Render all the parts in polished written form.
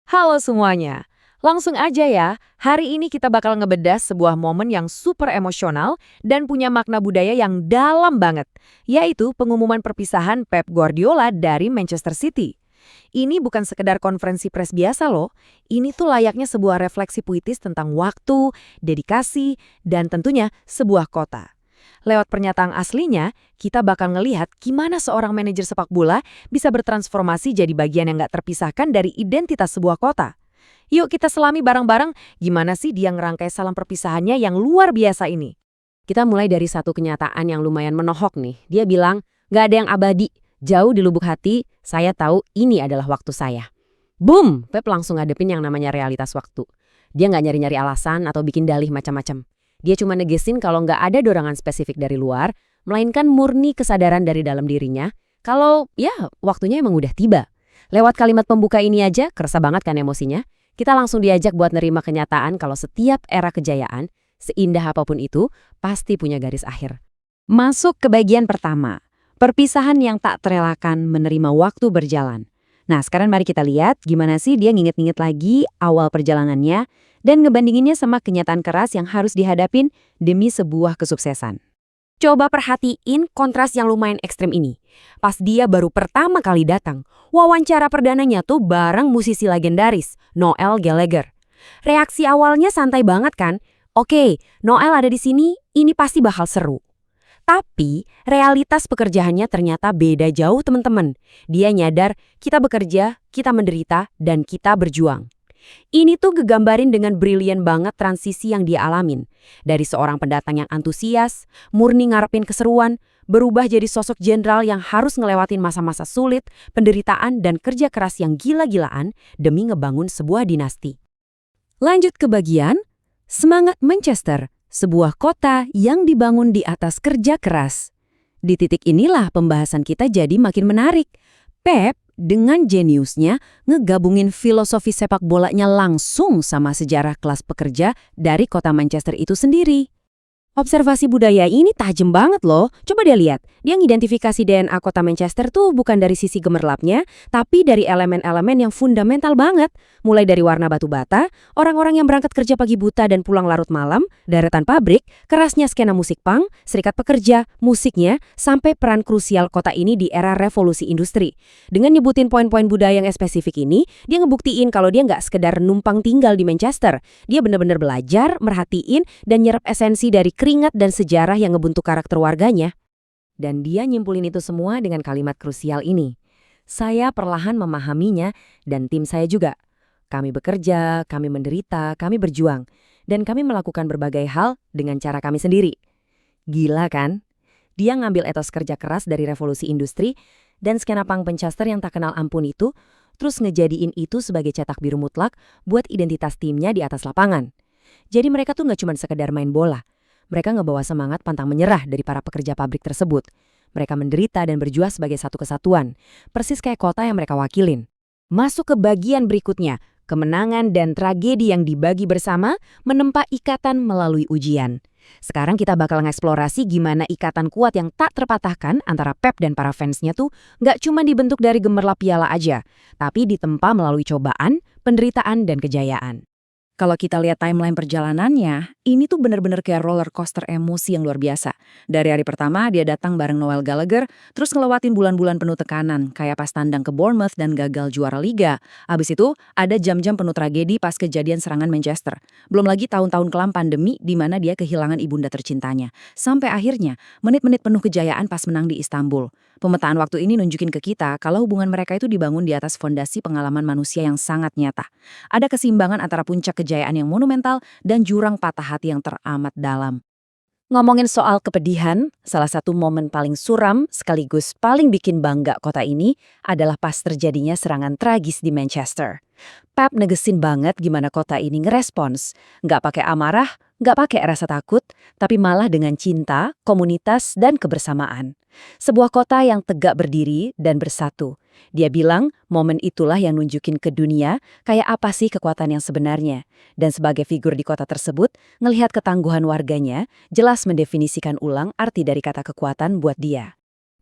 Halo semuanya. Langsung aja ya, hari ini kita bakal ngebedah sebuah momen yang super emosional dan punya makna budaya yang dalam banget, yaitu pengumuman perpisahan Pep Guardiola dari Manchester City. Ini bukan sekedar konferensi pers biasa loh, ini tuh layaknya sebuah refleksi puitis tentang waktu, dedikasi, dan tentunya sebuah kota. Lewat pernyataan aslinya, kita bakal ngelihat gimana seorang manajer sepak bola bisa bertransformasi jadi bagian yang nggak terpisahkan dari identitas sebuah kota. Yuk kita selami bareng-bareng gimana sih dia ngerangkai salam perpisahannya yang luar biasa ini. Kita mulai dari satu kenyataan yang lumayan menohok nih. Dia bilang, gak ada yang abadi. Jauh di lubuk hati, saya tahu ini adalah waktu saya. Boom! Pep langsung ngadepin yang namanya realitas waktu. Dia gak nyari-nyari alasan atau bikin dalih macam-macam. Dia cuma negesin kalau gak ada dorongan spesifik dari luar, melainkan murni kesadaran dari dalam dirinya, kalau ya waktunya emang udah tiba. Lewat kalimat pembuka ini aja, kerasa banget kan emosinya? Kita langsung diajak buat nerima kenyataan kalau setiap era kejayaan, seindah apapun itu, pasti punya garis akhir. Masuk ke bagian pertama, perpisahan yang tak terelakkan menerima waktu berjalan. Nah, sekarang mari kita lihat gimana sih dia nginget-nginget lagi awal perjalanannya dan ngebandinginnya sama kenyataan keras yang harus dihadapin demi sebuah kesuksesan. Coba perhatiin kontras yang lumayan ekstrem ini. Pas dia baru pertama kali datang, wawancara perdananya tuh bareng musisi legendaris, Noel Gallagher. Reaksi awalnya santai banget kan? Oke, Noel ada di sini, ini pasti bakal seru. Tapi realitas pekerjaannya ternyata beda jauh teman-teman. Dia nyadar kita bekerja, kita menderita, dan kita berjuang. Ini tuh gegambarin dengan brilian banget transisi yang dia alamin. Dari seorang pendatang yang antusias, murni ngarepin keseruan, berubah jadi sosok jenderal yang harus ngelewatin masa-masa sulit, penderitaan, dan kerja keras yang gila-gilaan demi ngebangun sebuah dinasti. Lanjut ke bagian semangat Manchester, sebuah kota yang dibangun di atas kerja keras. Di titik inilah pembahasan kita jadi makin menarik. Pep dengan jeniusnya ngegabungin filosofi sepak bolanya langsung sama sejarah kelas pekerja dari kota Manchester itu sendiri. Observasi budaya ini tajam banget loh. Coba dia lihat, dia ngidentifikasi DNA kota Manchester tuh bukan dari sisi gemerlapnya, tapi dari elemen-elemen yang fundamental banget. Mulai dari warna batu bata, orang-orang yang berangkat kerja pagi buta dan pulang larut malam, deretan pabrik, kerasnya skena musik punk, serikat pekerja, musiknya, sampai peran krusial kota ini di era revolusi industri. Dengan nyebutin poin-poin budaya yang spesifik ini, dia ngebuktiin kalau dia nggak sekedar numpang tinggal di Manchester. Dia benar-benar belajar, merhatiin, dan nyerap esensi dari keringat dan sejarah yang ngebentuk karakter warganya. Dan dia nyimpulin itu semua dengan kalimat krusial ini. Saya perlahan memahaminya dan tim saya juga. Kami bekerja, kami menderita, kami berjuang. Dan kami melakukan berbagai hal dengan cara kami sendiri. Gila kan? Dia ngambil etos kerja keras dari revolusi industri dan skena punk Manchester yang tak kenal ampun itu, terus ngejadiin itu sebagai cetak biru mutlak buat identitas timnya di atas lapangan. Jadi mereka tuh nggak cuma sekedar main bola. Mereka ngebawa semangat pantang menyerah dari para pekerja pabrik tersebut. Mereka menderita dan berjuang sebagai satu kesatuan, persis kayak kota yang mereka wakilin. Masuk ke bagian berikutnya, kemenangan dan tragedi yang dibagi bersama menempa ikatan melalui ujian. Sekarang kita bakal ngeksplorasi gimana ikatan kuat yang tak terpatahkan antara Pep dan para fansnya tuh nggak cuma dibentuk dari gemerlap piala aja, tapi ditempa melalui cobaan, penderitaan, dan kejayaan. Kalau kita lihat timeline perjalanannya, ini tuh bener-bener kayak roller coaster emosi yang luar biasa. Dari hari pertama dia datang bareng Noel Gallagher, terus ngelewatin bulan-bulan penuh tekanan, kayak pas tandang ke Bournemouth dan gagal juara liga. Abis itu ada jam-jam penuh tragedi pas kejadian serangan Manchester. Belum lagi tahun-tahun kelam pandemi di mana dia kehilangan ibunda tercintanya. Sampai akhirnya menit-menit penuh kejayaan pas menang di Istanbul. Pemetaan waktu ini nunjukin ke kita kalau hubungan mereka itu dibangun di atas fondasi pengalaman manusia yang sangat nyata. Ada keseimbangan antara puncak kejayaan yang monumental dan jurang patah hati yang teramat dalam. Ngomongin soal kepedihan, salah satu momen paling suram sekaligus paling bikin bangga kota ini adalah pas terjadinya serangan tragis di Manchester. Pep negesin banget gimana kota ini ngerespons. Nggak pakai amarah, nggak pakai rasa takut, tapi malah dengan cinta, komunitas, dan kebersamaan. Sebuah kota yang tegak berdiri dan bersatu. Dia bilang momen itulah yang nunjukin ke dunia kayak apa sih kekuatan yang sebenarnya. Dan sebagai figur di kota tersebut, ngelihat ketangguhan warganya, jelas mendefinisikan ulang arti dari kata kekuatan buat dia.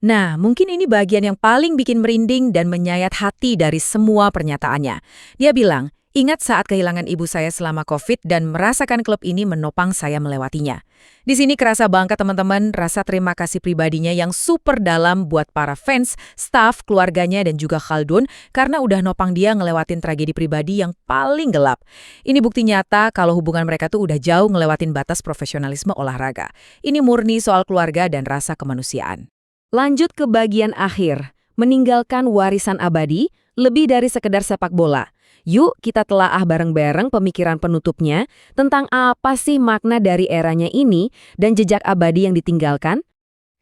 Nah, mungkin ini bagian yang paling bikin merinding dan menyayat hati dari semua pernyataannya. Dia bilang, ingat saat kehilangan ibu saya selama COVID dan merasakan klub ini menopang saya melewatinya. Di sini kerasa banget teman-teman, rasa terima kasih pribadinya yang super dalam buat para fans, staff, keluarganya, dan juga Khaldun karena udah nopang dia ngelewatin tragedi pribadi yang paling gelap. Ini bukti nyata kalau hubungan mereka tuh udah jauh ngelewatin batas profesionalisme olahraga. Ini murni soal keluarga dan rasa kemanusiaan. Lanjut ke bagian akhir, meninggalkan warisan abadi lebih dari sekedar sepak bola. Yuk kita telaah bareng-bareng pemikiran penutupnya tentang apa sih makna dari eranya ini dan jejak abadi yang ditinggalkan.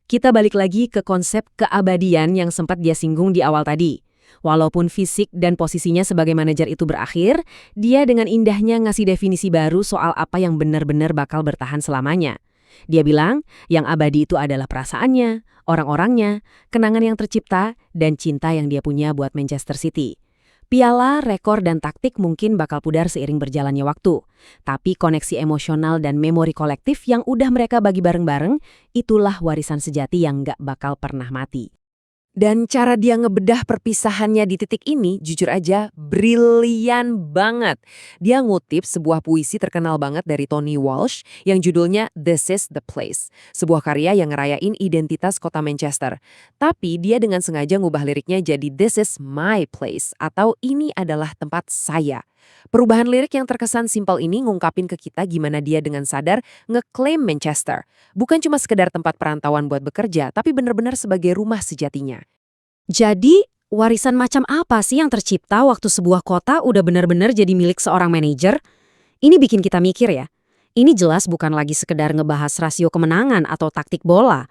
Kita balik lagi ke konsep keabadian yang sempat dia singgung di awal tadi. Walaupun fisik dan posisinya sebagai manajer itu berakhir, dia dengan indahnya ngasih definisi baru soal apa yang benar-benar bakal bertahan selamanya. Dia bilang, yang abadi itu adalah perasaannya, orang-orangnya, kenangan yang tercipta, dan cinta yang dia punya buat Manchester City. Piala, rekor, dan taktik mungkin bakal pudar seiring berjalannya waktu. Tapi koneksi emosional dan memori kolektif yang udah mereka bagi bareng-bareng, itulah warisan sejati yang nggak bakal pernah mati. Dan cara dia ngebedah perpisahannya di titik ini, jujur aja, brilian banget. Dia ngutip sebuah puisi terkenal banget dari Tony Walsh yang judulnya This is the Place. Sebuah karya yang ngerayain identitas kota Manchester. Tapi dia dengan sengaja ngubah liriknya jadi This is my place atau ini adalah tempat saya. Perubahan lirik yang terkesan simpel ini ngungkapin ke kita gimana dia dengan sadar ngeklaim Manchester. Bukan cuma sekedar tempat perantauan buat bekerja, tapi benar-benar sebagai rumah sejatinya. Jadi, warisan macam apa sih yang tercipta waktu sebuah kota udah benar-benar jadi milik seorang manajer? Ini bikin kita mikir ya. Ini jelas bukan lagi sekedar ngebahas rasio kemenangan atau taktik bola.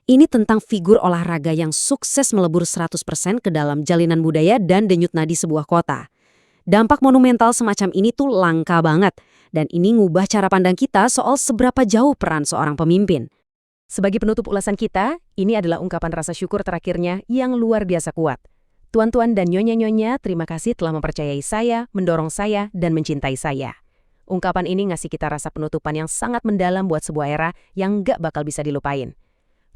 Ini tentang figur olahraga yang sukses melebur 100% ke dalam jalinan budaya dan denyut nadi sebuah kota. Dampak monumental semacam ini tuh langka banget, dan ini ngubah cara pandang kita soal seberapa jauh peran seorang pemimpin. Sebagai penutup ulasan kita, ini adalah ungkapan rasa syukur terakhirnya yang luar biasa kuat. Tuan-tuan dan nyonya-nyonya, terima kasih telah mempercayai saya, mendorong saya, dan mencintai saya. Ungkapan ini ngasih kita rasa penutupan yang sangat mendalam buat sebuah era yang gak bakal bisa dilupain.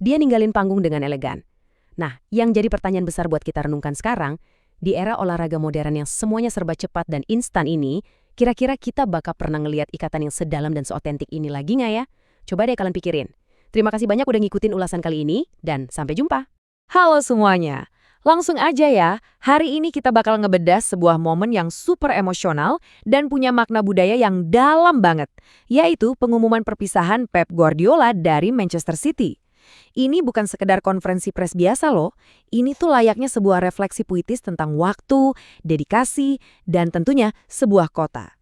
Dia ninggalin panggung dengan elegan. Nah, yang jadi pertanyaan besar buat kita renungkan sekarang, di era olahraga modern yang semuanya serba cepat dan instan ini, kira-kira kita bakal pernah ngelihat ikatan yang sedalam dan seotentik ini lagi nggak ya? Coba deh kalian pikirin. Terima kasih banyak udah ngikutin ulasan kali ini, dan sampai jumpa. Halo semuanya, langsung aja ya, hari ini kita bakal ngebedah sebuah momen yang super emosional dan punya makna budaya yang dalam banget, yaitu pengumuman perpisahan Pep Guardiola dari Manchester City. Ini bukan sekedar konferensi pers biasa loh, ini tuh layaknya sebuah refleksi puitis tentang waktu, dedikasi, dan tentunya sebuah kota.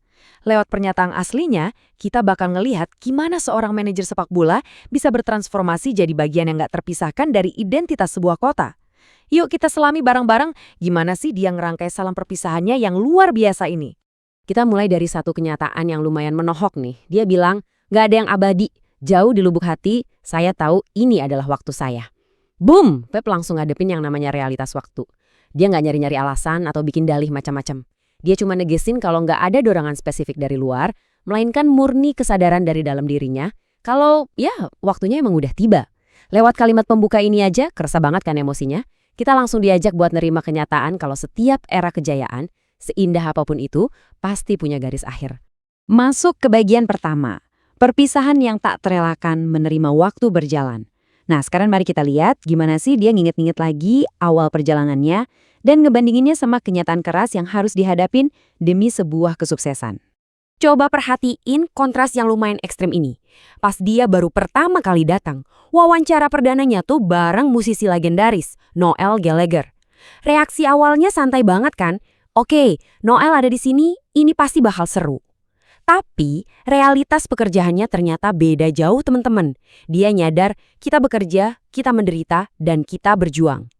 Lewat pernyataan aslinya, kita bakal ngelihat gimana seorang manajer sepak bola bisa bertransformasi jadi bagian yang gak terpisahkan dari identitas sebuah kota. Yuk kita selami bareng-bareng gimana sih dia ngerangkai salam perpisahannya yang luar biasa ini. Kita mulai dari satu kenyataan yang lumayan menohok nih. Dia bilang, gak ada yang abadi. Jauh di lubuk hati, saya tahu ini adalah waktu saya. Boom! Pep langsung ngadepin yang namanya realitas waktu. Dia nggak nyari-nyari alasan atau bikin dalih macam-macam. Dia cuma negesin kalau nggak ada dorongan spesifik dari luar, melainkan murni kesadaran dari dalam dirinya, kalau ya waktunya emang udah tiba. Lewat kalimat pembuka ini aja, kerasa banget kan emosinya. Kita langsung diajak buat nerima kenyataan kalau setiap era kejayaan, seindah apapun itu, pasti punya garis akhir. Masuk ke bagian pertama. Perpisahan yang tak terelakkan menerima waktu berjalan. Nah, sekarang mari kita lihat gimana sih dia nginget-nginget lagi awal perjalanannya dan ngebandinginnya sama kenyataan keras yang harus dihadapin demi sebuah kesuksesan. Coba perhatiin kontras yang lumayan ekstrem ini. Pas dia baru pertama kali datang, wawancara perdananya tuh bareng musisi legendaris, Noel Gallagher. Reaksi awalnya santai banget kan? Oke, Noel ada di sini, ini pasti bakal seru. Tapi realitas pekerjaannya ternyata beda jauh teman-teman. Dia nyadar kita bekerja, kita menderita, dan kita berjuang.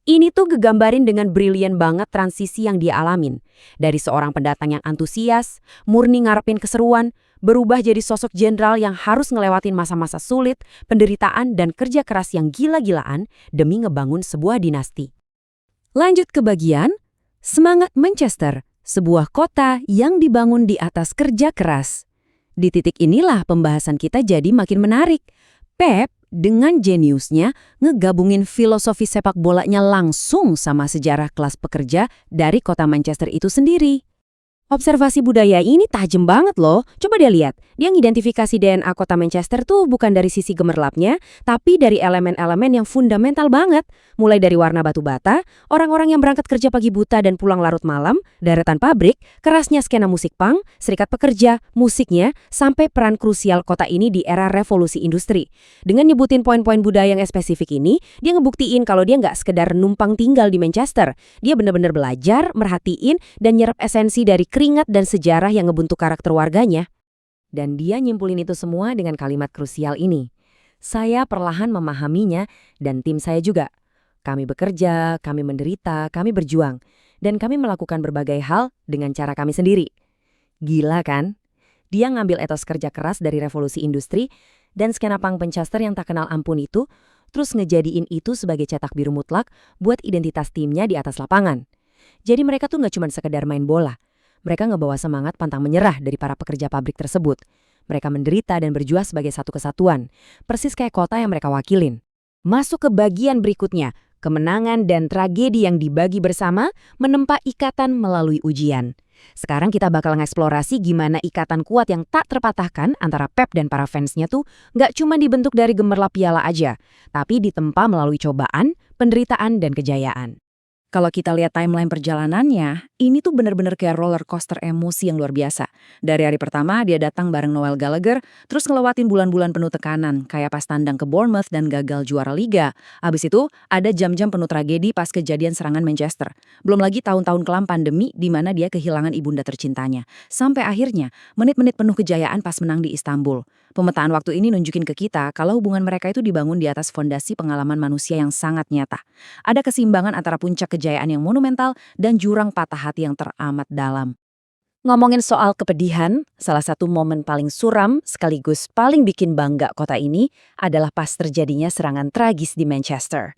Ini tuh gegambarin dengan brilian banget transisi yang dia alamin. Dari seorang pendatang yang antusias, murni ngarepin keseruan, berubah jadi sosok jenderal yang harus ngelewatin masa-masa sulit, penderitaan, dan kerja keras yang gila-gilaan demi ngebangun sebuah dinasti. Lanjut ke bagian semangat Manchester. Sebuah kota yang dibangun di atas kerja keras. Di titik inilah pembahasan kita jadi makin menarik. Pep dengan jeniusnya ngegabungin filosofi sepak bolanya langsung sama sejarah kelas pekerja dari kota Manchester itu sendiri. Observasi budaya ini tajam banget loh. Coba dia lihat, dia ngidentifikasi DNA kota Manchester tuh bukan dari sisi gemerlapnya, tapi dari elemen-elemen yang fundamental banget. Mulai dari warna batu bata, orang-orang yang berangkat kerja pagi buta dan pulang larut malam, deretan pabrik, kerasnya skena musik punk, serikat pekerja, musiknya, sampai peran krusial kota ini di era revolusi industri. Dengan nyebutin poin-poin budaya yang spesifik ini, dia ngebuktiin kalau dia nggak sekedar numpang tinggal di Manchester. Dia benar-benar belajar, merhatiin, dan nyerap esensi dari keringat dan sejarah yang ngebentuk karakter warganya. Dan dia nyimpulin itu semua dengan kalimat krusial ini. Saya perlahan memahaminya dan tim saya juga. Kami bekerja, kami menderita, kami berjuang. Dan kami melakukan berbagai hal dengan cara kami sendiri. Gila kan? Dia ngambil etos kerja keras dari revolusi industri dan skena punk Manchester yang tak kenal ampun itu, terus ngejadiin itu sebagai cetak biru mutlak buat identitas timnya di atas lapangan. Jadi mereka tuh nggak cuma sekedar main bola. Mereka ngebawa semangat pantang menyerah dari para pekerja pabrik tersebut. Mereka menderita dan berjuang sebagai satu kesatuan, persis kayak kota yang mereka wakilin. Masuk ke bagian berikutnya, kemenangan dan tragedi yang dibagi bersama menempa ikatan melalui ujian. Sekarang kita bakal ngeksplorasi gimana ikatan kuat yang tak terpatahkan antara Pep dan para fansnya tuh nggak cuma dibentuk dari gemerlap piala aja, tapi ditempa melalui cobaan, penderitaan, dan kejayaan. Kalau kita lihat timeline perjalanannya, ini tuh bener-bener kayak roller coaster emosi yang luar biasa. Dari hari pertama dia datang bareng Noel Gallagher, terus ngelewatin bulan-bulan penuh tekanan, kayak pas tandang ke Bournemouth dan gagal juara Liga. Abis itu ada jam-jam penuh tragedi pas kejadian serangan Manchester. Belum lagi tahun-tahun kelam pandemi di mana dia kehilangan ibunda tercintanya. Sampai akhirnya menit-menit penuh kejayaan pas menang di Istanbul. Pemetaan waktu ini nunjukin ke kita kalau hubungan mereka itu dibangun di atas fondasi pengalaman manusia yang sangat nyata. Ada keseimbangan antara puncak kejayaan yang monumental dan jurang patah hati yang teramat dalam. Ngomongin soal kepedihan, salah satu momen paling suram sekaligus paling bikin bangga kota ini adalah pas terjadinya serangan tragis di Manchester.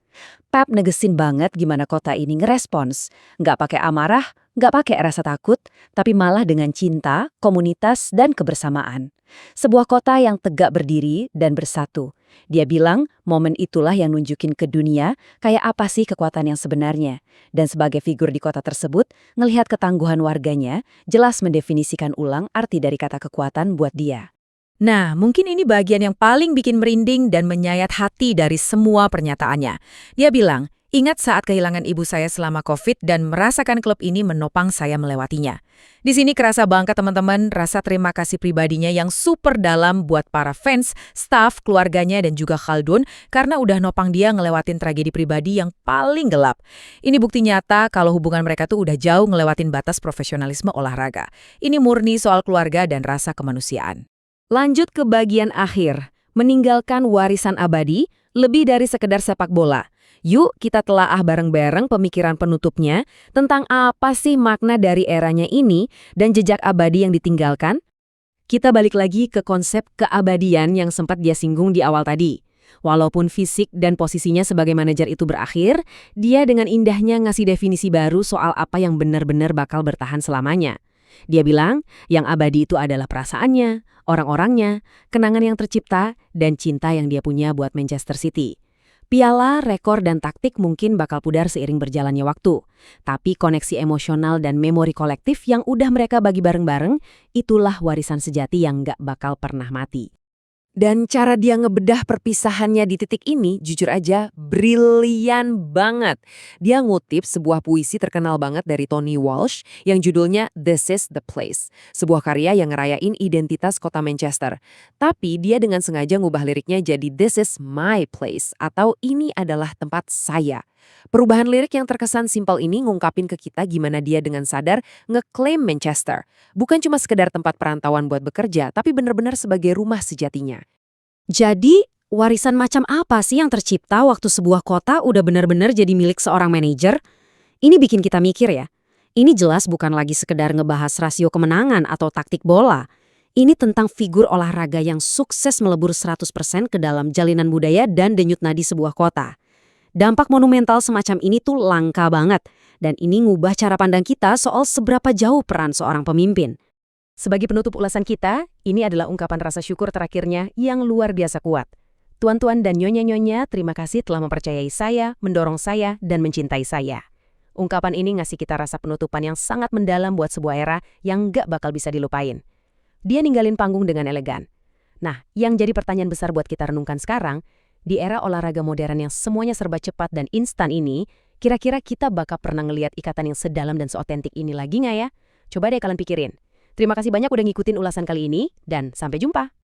Pep negesin banget gimana kota ini ngerespons. Nggak pakai amarah, nggak pakai rasa takut, tapi malah dengan cinta, komunitas, dan kebersamaan. Sebuah kota yang tegak berdiri dan bersatu. Dia bilang momen itulah yang nunjukin ke dunia kayak apa sih kekuatan yang sebenarnya. Dan sebagai figur di kota tersebut, ngelihat ketangguhan warganya, jelas mendefinisikan ulang arti dari kata kekuatan buat dia. Nah, mungkin ini bagian yang paling bikin merinding dan menyayat hati dari semua pernyataannya. Dia bilang, ingat saat kehilangan ibu saya selama COVID dan merasakan klub ini menopang saya melewatinya. Di sini kerasa banget teman-teman rasa terima kasih pribadinya yang super dalam buat para fans, staff, keluarganya dan juga Khaldun karena udah nopang dia ngelewatin tragedi pribadi yang paling gelap. Ini bukti nyata kalau hubungan mereka tuh udah jauh ngelewatin batas profesionalisme olahraga. Ini murni soal keluarga dan rasa kemanusiaan. Lanjut ke bagian akhir, meninggalkan warisan abadi lebih dari sekedar sepak bola. Yuk kita telaah bareng-bareng pemikiran penutupnya tentang apa sih makna dari eranya ini dan jejak abadi yang ditinggalkan. Kita balik lagi ke konsep keabadian yang sempat dia singgung di awal tadi. Walaupun fisik dan posisinya sebagai manajer itu berakhir, dia dengan indahnya ngasih definisi baru soal apa yang benar-benar bakal bertahan selamanya. Dia bilang, yang abadi itu adalah perasaannya, orang-orangnya, kenangan yang tercipta, dan cinta yang dia punya buat Manchester City. Piala, rekor, dan taktik mungkin bakal pudar seiring berjalannya waktu. Tapi koneksi emosional dan memori kolektif yang udah mereka bagi bareng-bareng, itulah warisan sejati yang nggak bakal pernah mati. Dan cara dia ngebedah perpisahannya di titik ini, jujur aja, brilian banget. Dia ngutip sebuah puisi terkenal banget dari Tony Walsh yang judulnya This is the Place. Sebuah karya yang ngerayain identitas kota Manchester. Tapi dia dengan sengaja ngubah liriknya jadi This is my place atau ini adalah tempat saya. Perubahan lirik yang terkesan simpel ini ngungkapin ke kita gimana dia dengan sadar ngeklaim Manchester. Bukan cuma sekedar tempat perantauan buat bekerja, tapi benar-benar sebagai rumah sejatinya. Jadi, warisan macam apa sih yang tercipta waktu sebuah kota udah benar-benar jadi milik seorang manajer? Ini bikin kita mikir ya. Ini jelas bukan lagi sekedar ngebahas rasio kemenangan atau taktik bola. Ini tentang figur olahraga yang sukses melebur 100% ke dalam jalinan budaya dan denyut nadi sebuah kota. Dampak monumental semacam ini tuh langka banget, dan ini ngubah cara pandang kita soal seberapa jauh peran seorang pemimpin. Sebagai penutup ulasan kita, ini adalah ungkapan rasa syukur terakhirnya yang luar biasa kuat. Tuan-tuan dan nyonya-nyonya, terima kasih telah mempercayai saya, mendorong saya, dan mencintai saya. Ungkapan ini ngasih kita rasa penutupan yang sangat mendalam buat sebuah era yang nggak bakal bisa dilupain. Dia ninggalin panggung dengan elegan. Nah, yang jadi pertanyaan besar buat kita renungkan sekarang, di era olahraga modern yang semuanya serba cepat dan instan ini, kira-kira kita bakal pernah ngelihat ikatan yang sedalam dan seotentik ini lagi nggak ya? Coba deh kalian pikirin. Terima kasih banyak udah ngikutin ulasan kali ini, dan sampai jumpa.